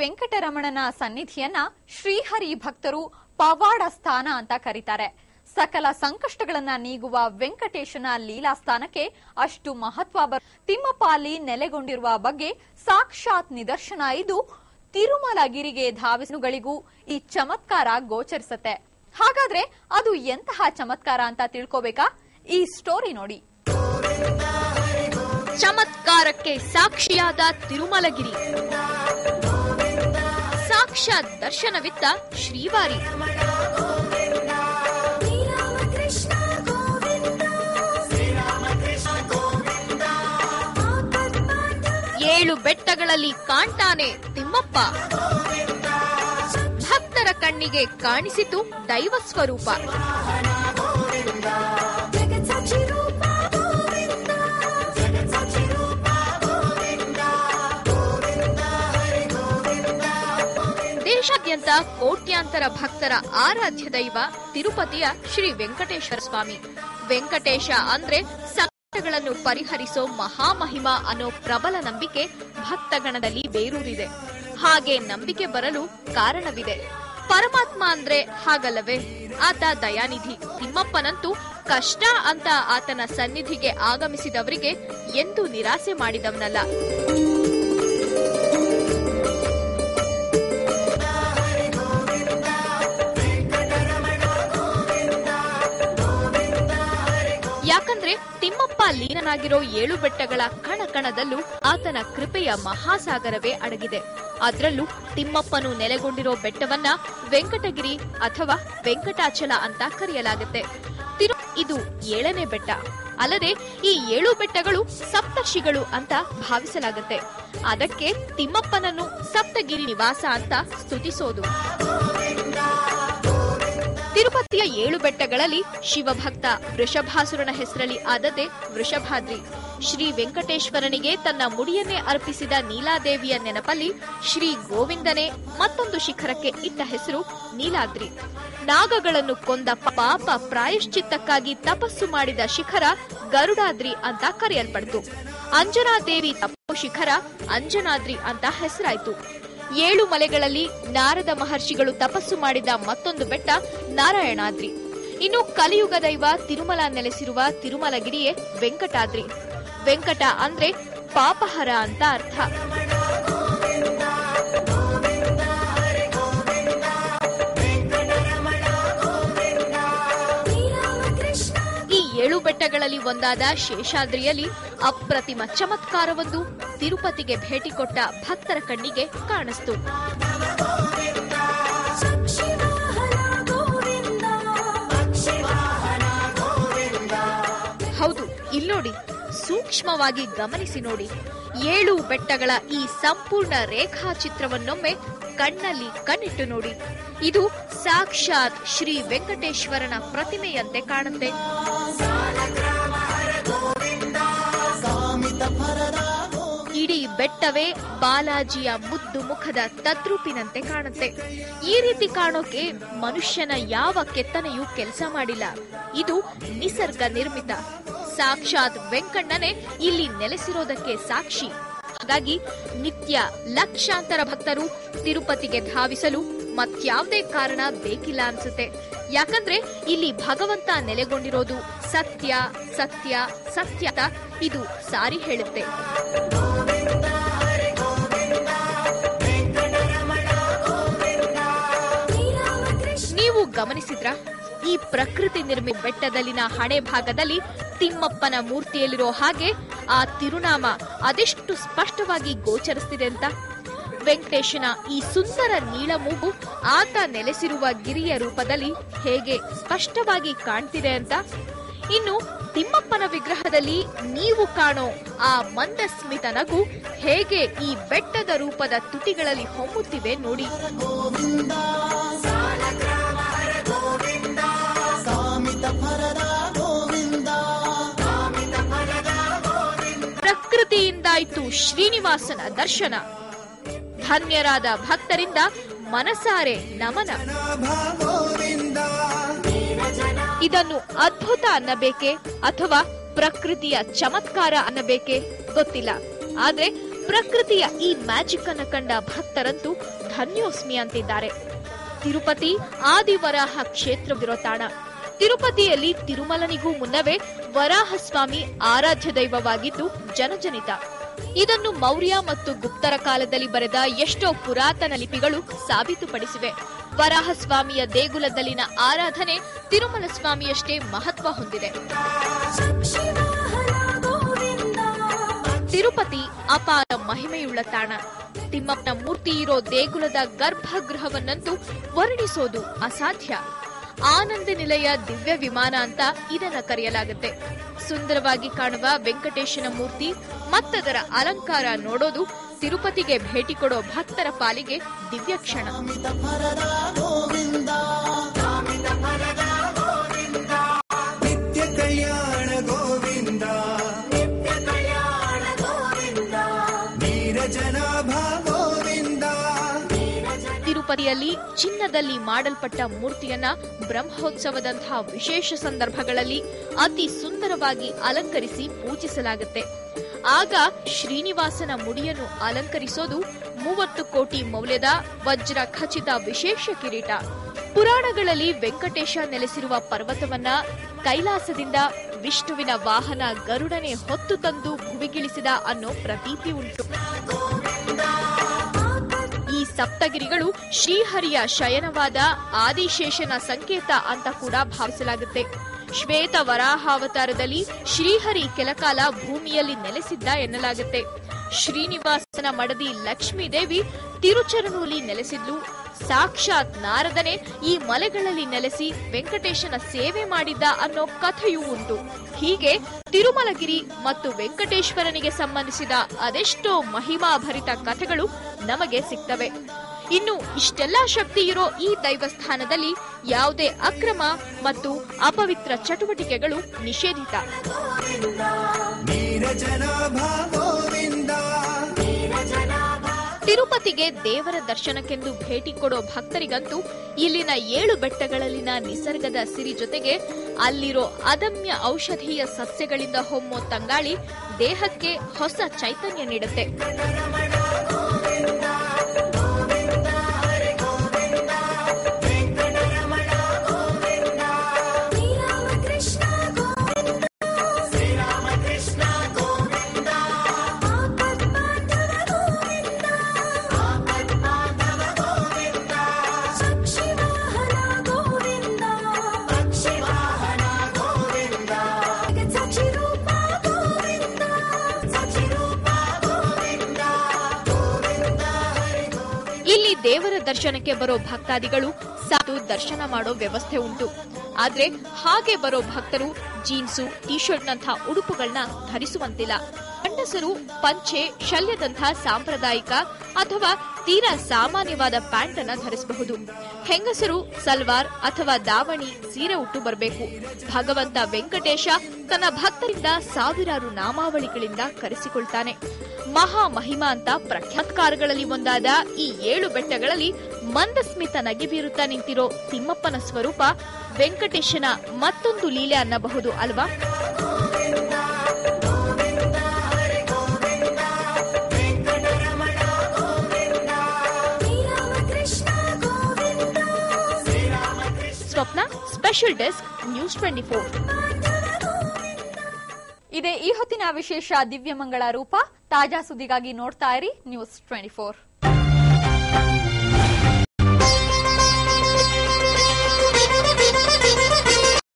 ವೆಂಕಟರಮಣನ ಸನ್ನಿಧಿಯನ್ನ ಶ್ರೀಹರಿ ಭಕ್ತರು ಪವಾಡ ಸ್ಥಾನ ಅಂತ ಕರೀತಾರೆ. ಸಕಲ ಸಂಕಷ್ಟಗಳನ್ನ ನೀಗುವ ವೆಂಕಟೇಶನ ಲೀಲಾಸ್ಥಾನಕ್ಕೆ ಅಷ್ಟು ಮಹತ್ವ. ತಿಮ್ಮಪ್ಪ ಅಲ್ಲಿ ನೆಲೆಗೊಂಡಿರುವ ಬಗ್ಗೆ ಸಾಕ್ಷಾತ್ ನಿದರ್ಶನ. ಇದು ತಿರುಮಲಗಿರಿಗೆ ಧಾವಿಸುಗಳಿಗೂ ಈ ಚಮತ್ಕಾರ ಗೋಚರಿಸುತ್ತೆ. ಹಾಗಾದ್ರೆ ಅದು ಎಂತಹ ಚಮತ್ಕಾರ ಅಂತ ತಿಳ್ಕೋಬೇಕಾ? ಈ ಸ್ಟೋರಿ ನೋಡಿ. ಚಮತ್ಕಾರಕ್ಕೆ ಸಾಕ್ಷಿಯಾದ ತಿರುಮಲಗಿರಿ, ಸಾಕ್ಷಾತ್ ದರ್ಶನವಿತ್ತ ಶ್ರೀವಾರಿ, 7 ಬೆಟ್ಟಗಳಲ್ಲಿ ಕಾಣ್ತಾನೆ ತಿಮ್ಮಪ್ಪ. ಭಕ್ತರ ಕಣ್ಣಿಗೆ ಕಾಣಿಸಿತು ದೈವ ಸ್ವರೂಪ. ದೇಶಾದ್ಯಂತ ಕೋಟ್ಯಾಂತರ ಭಕ್ತರ ಆರಾಧ್ಯ ದೈವ ತಿರುಪತಿಯ ಶ್ರೀ ವೆಂಕಟೇಶ್ವರ ಸ್ವಾಮಿ. ವೆಂಕಟೇಶ ಅಂದ್ರೆ ಸಂಕಟಗಳನ್ನು ಪರಿಹರಿಸೋ ಮಹಾಮಹಿಮ ಅನ್ನೋ ಪ್ರಬಲ ನಂಬಿಕೆ ಭಕ್ತಗಣದಲ್ಲಿ ಬೇರೂರಿದೆ. ಹಾಗೆ ನಂಬಿಕೆ ಬರಲು ಕಾರಣವಿದೆ. ಪರಮಾತ್ಮ ಅಂದ್ರೆ ಹಾಗಲ್ಲವೇ? ಆತ ದಯಾನಿಧಿ. ತಿಮ್ಮಪ್ಪನಂತೂ ಕಷ್ಟ ಅಂತ ಆತನ ಸನ್ನಿಧಿಗೆ ಆಗಮಿಸಿದವರಿಗೆ ಎಂದೂ ನಿರಾಸೆ ಮಾಡಿದವನಲ್ಲ. ಯಾಕಂದ್ರೆ ತಿಮ್ಮಪ್ಪ ಲೀನನಾಗಿರೋ 7 ಬೆಟ್ಟಗಳ ಕಣಕಣದಲ್ಲೂ ಆತನ ಕೃಪೆಯ ಮಹಾಸಾಗರವೇ ಅಡಗಿದೆ. ಅದರಲ್ಲೂ ತಿಮ್ಮಪ್ಪನು ನೆಲೆಗೊಂಡಿರೋ ಬೆಟ್ಟವನ್ನ ವೆಂಕಟಗಿರಿ ಅಥವಾ ವೆಂಕಟಾಚಲ ಅಂತ ಕರೆಯಲಾಗುತ್ತೆ. ಇದು 7ನೇ ಬೆಟ್ಟ. ಅಲ್ಲದೆ ಈ 7 ಬೆಟ್ಟಗಳು ಸಪ್ತರ್ಷಿಗಳು ಅಂತ ಭಾವಿಸಲಾಗುತ್ತೆ. ಅದಕ್ಕೆ ತಿಮ್ಮಪ್ಪನನ್ನು ಸಪ್ತಗಿರಿ ನಿವಾಸ ಅಂತ ಸ್ತುತಿಸೋದು. ತಿರುಪತಿಯ 7 ಬೆಟ್ಟಗಳಲ್ಲಿ ಶಿವಭಕ್ತ ವೃಷಭಾಸುರನ ಹೆಸರಲ್ಲಿ ಆದದ್ದೇ ವೃಷಭಾದ್ರಿ. ಶ್ರೀ ವೆಂಕಟೇಶ್ವರನಿಗೆ ತನ್ನ ಮುಡಿಯನ್ನೇ ಅರ್ಪಿಸಿದ ನೀಲಾದೇವಿಯ ನೆನಪಲ್ಲಿ ಶ್ರೀ ಗೋವಿಂದನೇ ಮತ್ತೊಂದು ಶಿಖರಕ್ಕೆ ಇಟ್ಟ ಹೆಸರು ನೀಲಾದ್ರಿ. ನಾಗಗಳನ್ನು ಕೊಂದ ಪಾಪ ಪ್ರಾಯಶ್ಚಿತ್ತಕ್ಕಾಗಿ ತಪಸ್ಸು ಮಾಡಿದ ಶಿಖರ ಗರುಡಾದ್ರಿ ಅಂತ ಕರೆಯಲ್ಪಡ್ತು. ಅಂಜನಾದೇವಿ ತಪೋ ಶಿಖರ ಅಂಜನಾದ್ರಿ ಅಂತ ಹೆಸರಾಯಿತು. 7 ಮಲೆಗಳಲ್ಲಿ ನಾರದ ಮಹರ್ಷಿಗಳು ತಪಸ್ಸು ಮಾಡಿದ ಮತ್ತೊಂದು ಬೆಟ್ಟ ನಾರಾಯಣಾದ್ರಿ. ಇನ್ನು ಕಲಿಯುಗ ದೈವ ತಿರುಮಲ ನೆಲೆಸಿರುವ ತಿರುಮಲಗಿರಿಯೇ ವೆಂಕಟಾದ್ರಿ. ವೆಂಕಟ ಅಂದ್ರೆ ಪಾಪಹರ ಅಂತ ಅರ್ಥ. ಈ 7 ಬೆಟ್ಟಗಳಲ್ಲಿ ಒಂದಾದ ಶೇಷಾದ್ರಿಯಲ್ಲಿ ಅಪ್ರತಿಮ ಚಮತ್ಕಾರವೊಂದು ತಿರುಪತಿಗೆ ಭೇಟಿ ಕೊಟ್ಟ ಭಕ್ತರ ಕಣ್ಣಿಗೆ ಕಾಣಿಸ್ತು. ಹೌದು, ಇಲ್ಲೋಡಿ, ಸೂಕ್ಷ್ಮವಾಗಿ ಗಮನಿಸಿ ನೋಡಿ. 7 ಬೆಟ್ಟಗಳ ಈ ಸಂಪೂರ್ಣ ರೇಖಾಚಿತ್ರವನ್ನೊಮ್ಮೆ ಕಣ್ಣಲ್ಲಿ ಕಣ್ಣಿಟ್ಟು ನೋಡಿ. ಇದು ಸಾಕ್ಷಾತ್ ಶ್ರೀ ವೆಂಕಟೇಶ್ವರನ ಪ್ರತಿಮೆಯಂತೆ ಕಾಣುತ್ತೆ. ಇಡೀ ಬೆಟ್ಟವೇ ಬಾಲಾಜಿಯ ಮುದ್ದು ಮುಖದ ತದ್ರೂಪಿನಂತೆ ಕಾಣುತ್ತೆ. ಈ ರೀತಿ ಕಾಣೋಕೆ ಮನುಷ್ಯನ ಯಾವ ಕೆತ್ತನೆಯೂ ಕೆಲಸ ಮಾಡಿಲ್ಲ. ಇದು ನಿಸರ್ಗ ನಿರ್ಮಿತ. ಸಾಕ್ಷಾತ್ ವೆಂಕಣ್ಣನೇ ಇಲ್ಲಿ ನೆಲೆಸಿರೋದಕ್ಕೆ ಸಾಕ್ಷಿ. ಹಾಗಾಗಿ ನಿತ್ಯ ಲಕ್ಷಾಂತರ ಭಕ್ತರು ತಿರುಪತಿಗೆ ಧಾವಿಸಲು ಮತ್ಯಾವುದೇ ಕಾರಣ ಬೇಕಿಲ್ಲ ಅನ್ಸುತ್ತೆ. ಯಾಕಂದ್ರೆ ಇಲ್ಲಿ ಭಗವಂತ ನೆಲೆಗೊಂಡಿರೋದು ಸತ್ಯ ಸತ್ಯ ಸತ್ಯ ಇದು ಸಾರಿ ಹೇಳುತ್ತೆ. ನೀವು ಗಮನಿಸಿದ್ರ? ಈ ಪ್ರಕೃತಿ ನಿರ್ಮಿತ ಬೆಟ್ಟದಲ್ಲಿನ ಹಣೆ ಭಾಗದಲ್ಲಿ ತಿಮ್ಮಪ್ಪನ ಮೂರ್ತಿಯಲ್ಲಿರೋ ಹಾಗೆ ಆ ತಿರುನಾಮ ಅದೆಷ್ಟು ಸ್ಪಷ್ಟವಾಗಿ ಗೋಚರಿಸ್ತಿದೆ ಅಂತ. ವೆಂಕಟೇಶನ ಈ ಸುಂದರ ನೀಳಮೂಗು ಆತ ನೆಲೆಸಿರುವ ಗಿರಿಯ ರೂಪದಲ್ಲಿ ಹೇಗೆ ಸ್ಪಷ್ಟವಾಗಿ ಕಾಣ್ತಿದೆ ಅಂತ. ಇನ್ನು ತಿಮ್ಮಪ್ಪನ ವಿಗ್ರಹದಲ್ಲಿ ನೀವು ಕಾಣೋ ಆ ಮಂದಸ್ಮಿತ ನಗು ಹೇಗೆ ಈ ಬೆಟ್ಟದ ರೂಪದ ತುಟಿಗಳಲ್ಲಿ ಹೊಮ್ಮುತ್ತಿವೆ ನೋಡಿ. ಪ್ರಕೃತಿಯಿಂದಾಯ್ತು ಶ್ರೀನಿವಾಸನ ದರ್ಶನ. ಧನ್ಯರಾದ ಭಕ್ತರಿಂದ ಮನಸಾರೆ ನಮನ. ಇದನ್ನು ಅದ್ಭುತ ಅನ್ನಬೇಕೆ ಅಥವಾ ಪ್ರಕೃತಿಯ ಚಮತ್ಕಾರ ಅನ್ನಬೇಕೆ ಗೊತ್ತಿಲ್ಲ. ಆದ್ರೆ ಪ್ರಕೃತಿಯ ಈ ಮ್ಯಾಜಿಕ್ ಅನ್ನು ಕಂಡ ಭಕ್ತರಂತೂ ಧನ್ಯೋಸ್ಮಿ ಅಂತಿದ್ದಾರೆ. ತಿರುಪತಿ ಆದಿವರಾಹ ಕ್ಷೇತ್ರವಿರೋ ತಾಣ. ತಿರುಪತಿಯಲ್ಲಿ ತಿರುಮಲನಿಗೂ ಮುನ್ನವೇ ವರಾಹಸ್ವಾಮಿ ಆರಾಧ್ಯ ದೈವವಾಗಿದ್ದು ಜನಜನಿತ. ಇದನ್ನು ಮೌರ್ಯ ಮತ್ತು ಗುಪ್ತರ ಕಾಲದಲ್ಲಿ ಬರೆದ ಎಷ್ಟೋ ಪುರಾತನ ಲಿಪಿಗಳು ಸಾಬೀತುಪಡಿಸಿವೆ. ವರಾಹಸ್ವಾಮಿಯ ದೇಗುಲದಲ್ಲಿನ ಆರಾಧನೆ ತಿರುಮಲ ಸ್ವಾಮಿಯಷ್ಟೇ ಮಹತ್ವ ಹೊಂದಿದೆ. ತಿರುಪತಿ ಅಪಾರ ಮಹಿಮೆಯುಳ್ಳ ತಾಣ. ತಿಮ್ಮಪ್ಪನ ಮೂರ್ತಿ ಇರೋ ದೇಗುಲದ ಗರ್ಭಗೃಹವನ್ನಂತೂ ವರ್ಣಿಸೋದು ಅಸಾಧ್ಯ. ಆನಂದ ನಿಲಯ ದಿವ್ಯ ವಿಮಾನ ಅಂತ ಇದನ್ನ ಕರೆಯಲಾಗುತ್ತೆ. ಸುಂದರವಾಗಿ ಕಾಣುವ ವೆಂಕಟೇಶನ ಮೂರ್ತಿ ಮತ್ತದರ ಅಲಂಕಾರ ನೋಡೋದು ತಿರುಪತಿಗೆ ಭೇಟಿ ಕೊಡೋ ಭಕ್ತರ ಪಾಲಿಗೆ ದಿವ್ಯ ಕ್ಷಣ. ತಿರುಪತಿಯಲ್ಲಿ ಚಿನ್ನದಲ್ಲಿ ಮಾಡಲ್ಪಟ್ಟ ಮೂರ್ತಿಯನ್ನ ಬ್ರಹ್ಮೋತ್ಸವದಂತಹ ವಿಶೇಷ ಸಂದರ್ಭಗಳಲ್ಲಿ ಅತಿ ಸುಂದರವಾಗಿ ಅಲಂಕರಿಸಿ ಪೂಜಿಸಲಾಗುತ್ತೆ. ಆಗ ಶ್ರೀನಿವಾಸನ ಮುಡಿಯನ್ನು ಅಲಂಕರಿಸೋದು 30 ಕೋಟಿ ಮೌಲ್ಯದ ವಜ್ರ ಖಚಿತ ವಿಶೇಷ ಕಿರೀಟ. ಪುರಾಣಗಳಲ್ಲಿ ವೆಂಕಟೇಶ ನೆಲೆಸಿರುವ ಪರ್ವತವನ್ನ ಕೈಲಾಸದಿಂದ ವಿಷ್ಣುವಿನ ವಾಹನ ಗರುಡನೆ ಹೊತ್ತು ತಂದು ಭುವಿಗಿಳಿಸಿದ ಅನ್ನೋ ಪ್ರತೀತಿ ಉಂಟು. ಈ ಸಪ್ತಗಿರಿಗಳು ಶ್ರೀಹರಿಯ ಶಯನವಾದ ಆದಿಶೇಷನ ಸಂಕೇತ ಅಂತ ಕೂಡ ಭಾವಿಸಲಾಗುತ್ತೆ. ಶ್ವೇತ ವರಾಹಾವತಾರದಲ್ಲಿ ಶ್ರೀಹರಿ ಕೆಲಕಾಲ ಭೂಮಿಯಲ್ಲಿ ನೆಲೆಸಿದ್ದ ಎನ್ನಲಾಗುತ್ತೆ. ಶ್ರೀನಿವಾಸನ ಮಡದಿ ಲಕ್ಷ್ಮೀದೇವಿ ತಿರುಚರನೂಲಿ ನೆಲೆಸಿದ್ಲು. ಸಾಕ್ಷಾತ್ ನಾರದನೇ ಈ ಮಲೆಗಳಲ್ಲಿ ನೆಲೆಸಿ ವೆಂಕಟೇಶನ ಸೇವೆ ಮಾಡಿದ್ದ ಅನ್ನೋ ಕಥೆಯೂ ಉಂಟು. ಹೀಗೆ ತಿರುಮಲಗಿರಿ ಮತ್ತು ವೆಂಕಟೇಶ್ವರನಿಗೆ ಸಂಬಂಧಿಸಿದ ಅದೆಷ್ಟೋ ಮಹಿಮಾಭರಿತ ಕಥೆಗಳು ನಮಗೆ ಸಿಗ್ತವೆ. ಇನ್ನು ಇಷ್ಟೆಲ್ಲಾ ಶಕ್ತಿ ಇರೋ ಈ ದೈವಸ್ಥಾನದಲ್ಲಿ ಯಾವುದೇ ಅಕ್ರಮ ಮತ್ತು ಅಪವಿತ್ರ ಚಟುವಟಿಕೆಗಳು ನಿಷೇಧಿತ. ತಿರುಪತಿಗೆ ದೇವರ ದರ್ಶನಕ್ಕೆಂದು ಭೇಟಿ ಕೊಡೋ ಭಕ್ತರಿಗಂತೂ ಇಲ್ಲಿನ 7 ಬೆಟ್ಟಗಳಲ್ಲಿನ ನಿಸರ್ಗದ ಸಿರಿ ಜೊತೆಗೆ ಅಲ್ಲಿರೋ ಅದಮ್ಯ ಔಷಧೀಯ ಸಸ್ಯಗಳಿಂದ ಹೊಮ್ಮೋ ತಂಗಾಳಿ ದೇಹಕ್ಕೆ ಹೊಸ ಚೈತನ್ಯ ನೀಡುತ್ತೆ. ದೇವರ ದರ್ಶನಕ್ಕೆ ಬರೋ ಭಕ್ತಾದಿಗಳು ಸಾಕು ದರ್ಶನ ಮಾಡೋ ವ್ಯವಸ್ಥೆ ಉಂಟು. ಆದ್ರೆ ಹಾಗೆ ಬರೋ ಭಕ್ತರು ಜೀನ್ಸು, ಟಿ ಶರ್ಟ್ನಂತಹ ಉಡುಪುಗಳನ್ನ ಧರಿಸುವಂತಿಲ್ಲ. ಗಂಡಸರು ಪಂಚೆ, ಶಲ್ಯದಂತಹ ಸಾಂಪ್ರದಾಯಿಕ ಅಥವಾ ತೀರಾ ಸಾಮಾನ್ಯವಾದ ಪ್ಯಾಂಟ್ ಅನ್ನ ಧರಿಸಬಹುದು. ಹೆಂಗಸರು ಸಲ್ವಾರ್ ಅಥವಾ ದಾವಣಿ, ಸೀರೆ ಉಟ್ಟು ಬರಬೇಕು. ಭಗವಂತ ವೆಂಕಟೇಶ ತನ್ನ ಭಕ್ತರಿಂದ ಸಾವಿರಾರು ನಾಮಾವಳಿಗಳಿಂದ ಕರೆಸಿಕೊಳ್ತಾನೆ. ಮಹಾ ಮಹಿಮಾ ಅಂತ ಪ್ರಖ್ಯಾತಕಾರಗಳಲ್ಲಿ ಒಂದಾದ ಈ 7 ಬೆಟ್ಟಗಳಲ್ಲಿ ಮಂದಸ್ಮಿತ ನಗೆ ಬೀರುತ್ತಾ ನಿಂತಿರೋ ತಿಮ್ಮಪ್ಪನ ಸ್ವರೂಪ ವೆಂಕಟೇಶನ ಮತ್ತೊಂದು ಲೀಲೆ ಅನ್ನಬಹುದು ಅಲ್ವಾ? ಸ್ವಪ್ನ, ಸ್ಪೆಷಲ್ ಡೆಸ್ಕ್, ನ್ಯೂಸ್ 24. ಇದೇ ಈ ಹೊತ್ತಿನ ವಿಶೇಷ ದಿವ್ಯಮಂಗಳ ರೂಪ. ತಾಜಾ ಸುದ್ದಿಗಾಗಿ ನೋಡ್ತಾ ಇರಿ ನ್ಯೂಸ್ 24.